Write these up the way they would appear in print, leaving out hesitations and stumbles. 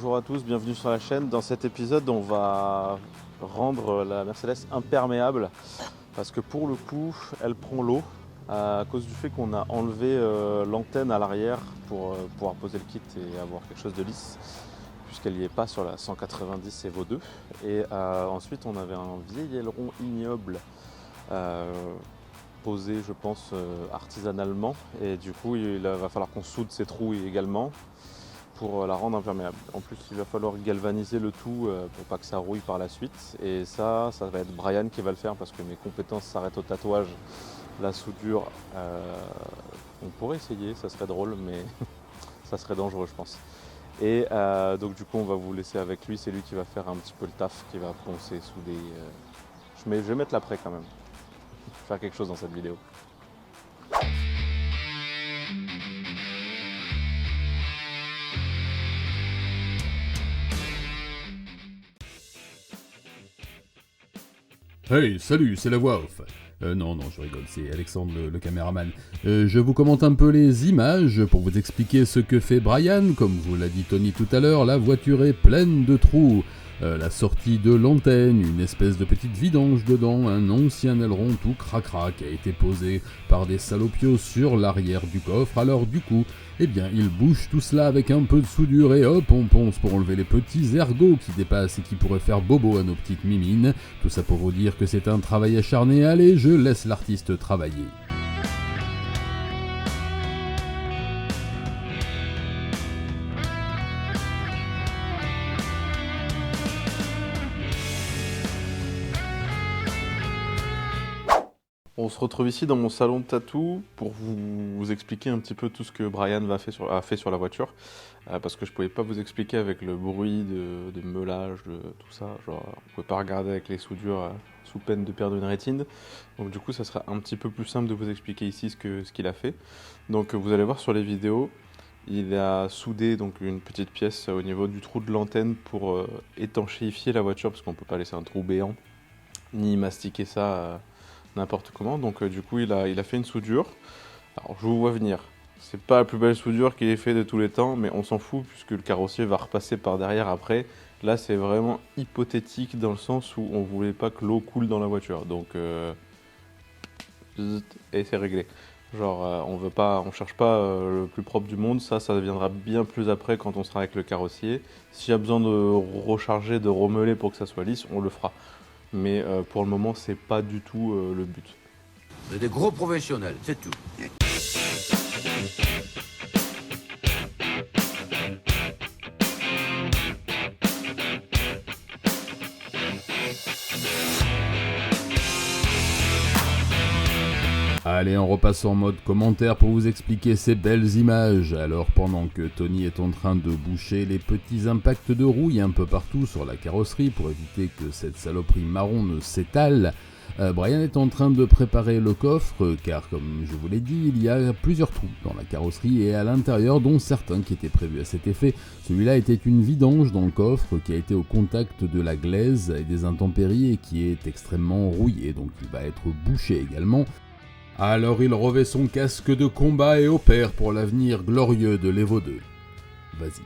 bonjour à tous, bienvenue sur la chaîne. Dans cet épisode, on va rendre la Mercedes imperméable parce que pour le coup, elle prend l'eau à cause du fait qu'on a enlevé l'antenne à l'arrière pour pouvoir poser le kit et avoir quelque chose de lisse puisqu'elle n'y est pas sur la 190 Evo 2. Et ensuite, on avait un vieil aileron ignoble posé, je pense, artisanalement, et du coup, il va falloir qu'on soude ces trous également pour la rendre imperméable. En plus, il va falloir galvaniser le tout pour pas que ça rouille par la suite. Et ça va être Brian qui va le faire parce que mes compétences s'arrêtent au tatouage. La soudure, on pourrait essayer, ça serait drôle, mais ça serait dangereux, je pense. Et donc du coup, on va vous laisser avec lui. C'est lui qui va faire un petit peu le taf, qui va poncer, souder. Je vais mettre l'après quand même. Faire quelque chose dans cette vidéo. Hey, salut, c'est la voix off. Non, je rigole, c'est Alexandre le caméraman. Je vous commente un peu les images pour vous expliquer ce que fait Brian. Comme vous l'a dit Tony tout à l'heure, la voiture est pleine de trous. La sortie de l'antenne, une espèce de petite vidange dedans, un ancien aileron tout cracra qui a été posé par des salopios sur l'arrière du coffre. Alors du coup, eh bien, il bouge tout cela avec un peu de soudure et hop, on ponce pour enlever les petits ergots qui dépassent et qui pourraient faire bobo à nos petites mimines. Tout ça pour vous dire que c'est un travail acharné. Allez, je laisse l'artiste travailler. On se retrouve ici dans mon salon de tatou pour vous expliquer un petit peu tout ce que Brian a fait sur la voiture. Parce que je pouvais pas vous expliquer avec le bruit de meulage, de tout ça. Genre, on pouvait pas regarder avec les soudures sous peine de perdre une rétine. Donc du coup, ça sera un petit peu plus simple de vous expliquer ici ce qu'il a fait. Donc vous allez voir sur les vidéos, il a soudé donc une petite pièce au niveau du trou de l'antenne pour étanchéifier la voiture, parce qu'on peut pas laisser un trou béant, ni mastiquer ça n'importe comment. Donc du coup, il a fait une soudure. Alors je vous vois venir. C'est pas la plus belle soudure qu'il ait fait de tous les temps, mais on s'en fout puisque le carrossier va repasser par derrière après. Là, c'est vraiment hypothétique dans le sens où on voulait pas que l'eau coule dans la voiture. Donc et c'est réglé. Genre on cherche pas le plus propre du monde. Ça deviendra bien plus après quand on sera avec le carrossier. S'il y a besoin de recharger, de remeler pour que ça soit lisse, on le fera. Mais pour le moment, c'est pas du tout le but. Vous êtes des gros professionnels, c'est tout. Allez, on repasse en mode commentaire pour vous expliquer ces belles images. Alors pendant que Tony est en train de boucher les petits impacts de rouille un peu partout sur la carrosserie pour éviter que cette saloperie marron ne s'étale, Brian est en train de préparer le coffre car comme je vous l'ai dit, il y a plusieurs trous dans la carrosserie et à l'intérieur, dont certains qui étaient prévus à cet effet. Celui-là était une vidange dans le coffre qui a été au contact de la glaise et des intempéries et qui est extrêmement rouillé, donc il va être bouché également. Alors il revêt son casque de combat et opère pour l'avenir glorieux de l'Evo 2. Vas-y.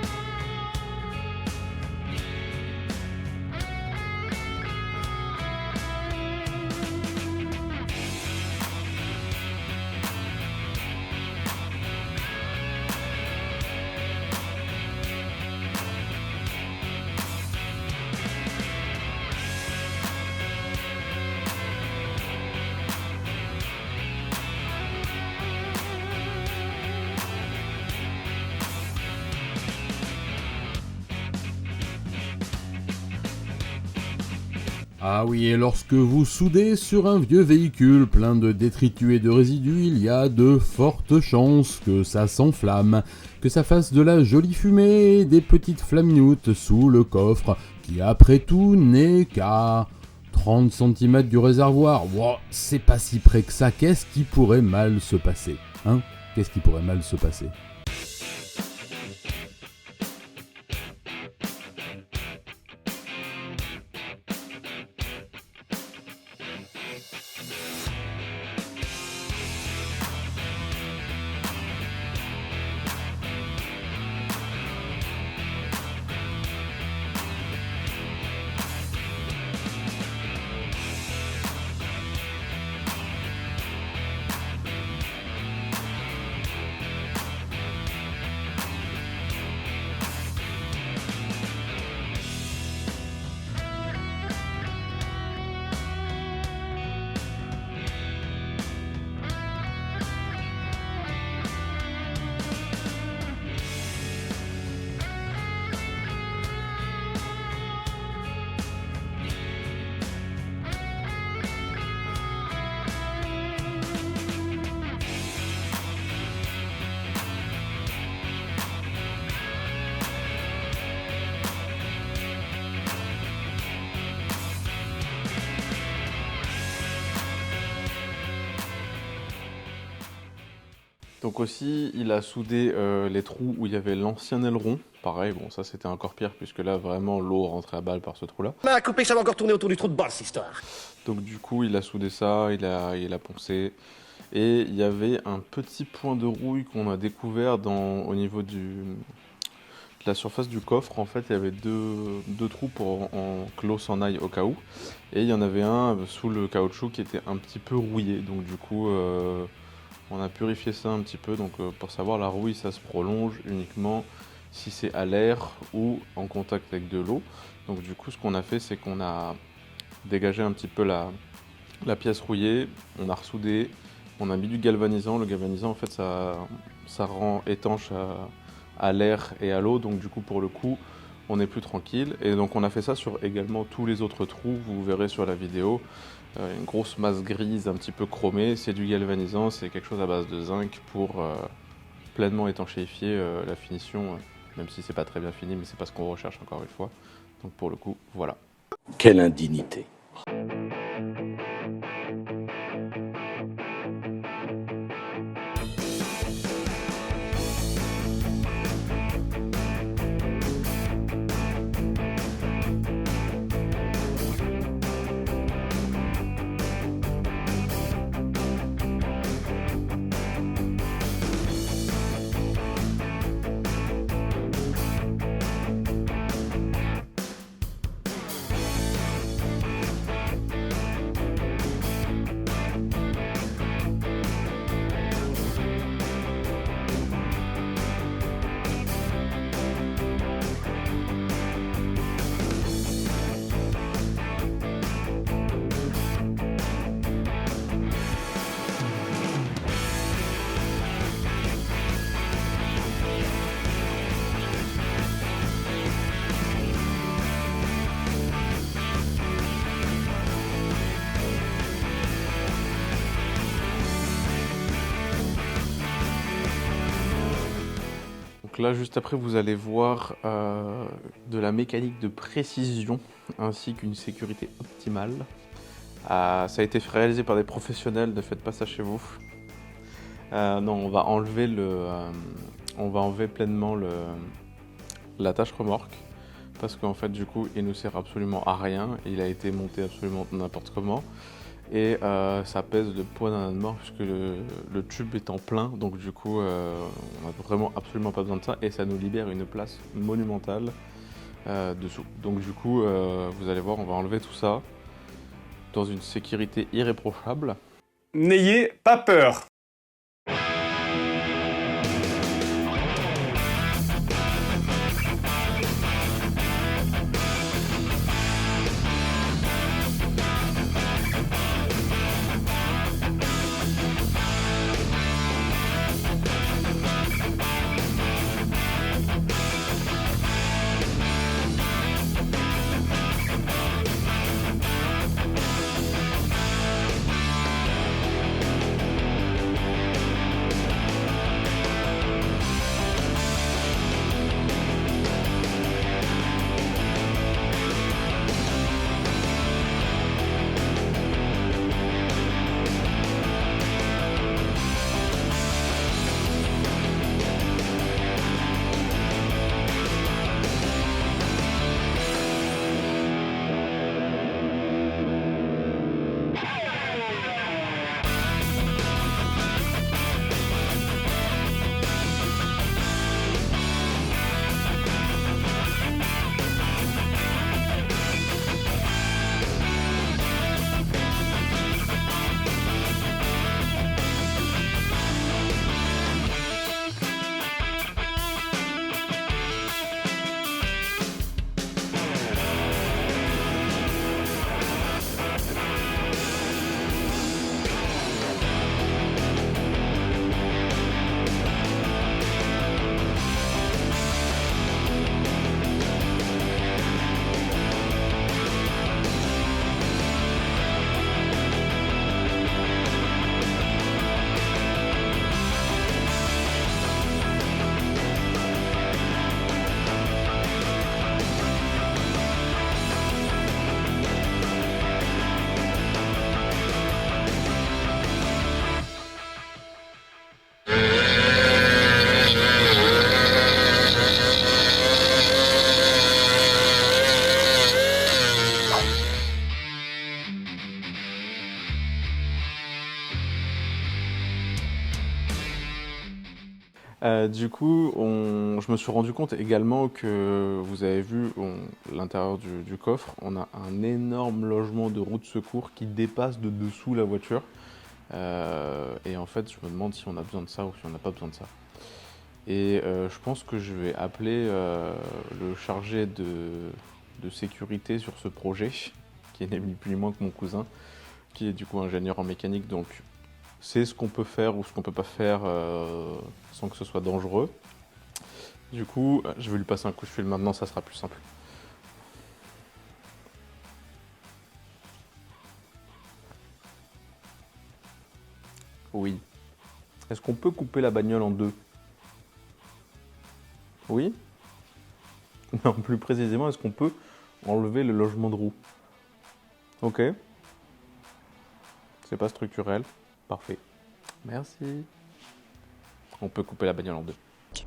Ah oui, et lorsque vous soudez sur un vieux véhicule plein de détritus et de résidus, il y a de fortes chances que ça s'enflamme, que ça fasse de la jolie fumée et des petites flaminoutes sous le coffre, qui après tout n'est qu'à 30 cm du réservoir. Wow, c'est pas si près que ça, qu'est-ce qui pourrait mal se passer, hein? Qu'est-ce qui pourrait mal se passer? Donc aussi, il a soudé les trous où il y avait l'ancien aileron. Pareil, bon, ça c'était encore pire, puisque là, vraiment, l'eau rentrait à balle par ce trou-là. Ma coupé, ça va encore tourner autour du trou de balle, cette histoire. Donc du coup, il a soudé ça, il a poncé. Et il y avait un petit point de rouille qu'on a découvert au niveau de la surface du coffre. En fait, il y avait deux trous que l'eau s'en aille au cas où. Et il y en avait un sous le caoutchouc qui était un petit peu rouillé. Donc du coup, on a purifié ça un petit peu. Donc pour savoir, la rouille, ça se prolonge uniquement si c'est à l'air ou en contact avec de l'eau. Donc du coup, ce qu'on a fait, c'est qu'on a dégagé un petit peu la pièce rouillée, on a ressoudé, on a mis du galvanisant. Le galvanisant, en fait, ça rend étanche à l'air et à l'eau, donc du coup, pour le coup, on est plus tranquille. Et donc, on a fait ça sur également tous les autres trous, vous verrez sur la vidéo, une grosse masse grise, un petit peu chromée, c'est du galvanisant, c'est quelque chose à base de zinc pour pleinement étanchéifier la finition, même si c'est pas très bien fini, mais c'est pas ce qu'on recherche encore une fois. Donc pour le coup, voilà. Quelle indignité. Là, juste après, vous allez voir de la mécanique de précision ainsi qu'une sécurité optimale. Ça a été réalisé par des professionnels, ne faites pas ça chez vous. Non, on va enlever pleinement l'attache remorque parce qu'en fait, du coup, il ne sert absolument à rien. Il a été monté absolument n'importe comment. Et ça pèse le poids d'un âne mort puisque le tube est en plein, donc du coup on n'a vraiment absolument pas besoin de ça et ça nous libère une place monumentale dessous. Donc du coup vous allez voir, on va enlever tout ça dans une sécurité irréprochable. N'ayez pas peur. Du coup, je me suis rendu compte également que vous avez vu l'intérieur du coffre, on a un énorme logement de roue de secours qui dépasse de dessous la voiture. Et en fait, je me demande si on a besoin de ça ou si on n'a pas besoin de ça. Et je pense que je vais appeler le chargé de sécurité sur ce projet, qui n'est ni plus ni moins que mon cousin, qui est du coup ingénieur en mécanique, donc c'est ce qu'on peut faire ou ce qu'on peut pas faire sans que ce soit dangereux. Du coup, je vais lui passer un coup de fil maintenant, ça sera plus simple. Oui. Est-ce qu'on peut couper la bagnole en deux? Oui. Non, plus précisément, est-ce qu'on peut enlever le logement de roue? Ok. C'est pas structurel. Parfait. Merci. On peut couper la bagnole en deux.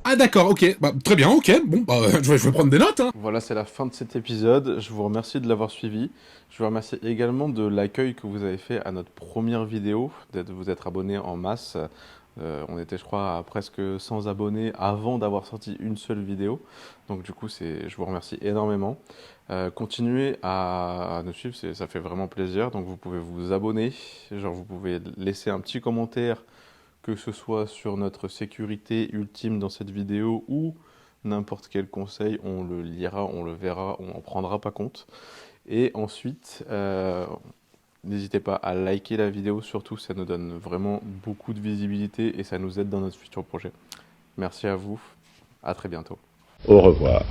Ah d'accord, ok. Bah, très bien, ok. Bon, bah, je vais prendre des notes. Hein. Voilà, c'est la fin de cet épisode. Je vous remercie de l'avoir suivi. Je vous remercie également de l'accueil que vous avez fait à notre première vidéo, de vous être abonné en masse. On était, je crois, à presque 100 abonnés avant d'avoir sorti une seule vidéo. Donc du coup, je vous remercie énormément. Continuez à nous suivre, ça fait vraiment plaisir. Donc vous pouvez vous abonner, vous pouvez laisser un petit commentaire, que ce soit sur notre sécurité ultime dans cette vidéo ou n'importe quel conseil, on le lira, on le verra, on n'en prendra pas compte. Et ensuite, n'hésitez pas à liker la vidéo, surtout ça nous donne vraiment beaucoup de visibilité et ça nous aide dans notre futur projet. Merci à vous, à très bientôt. Au revoir.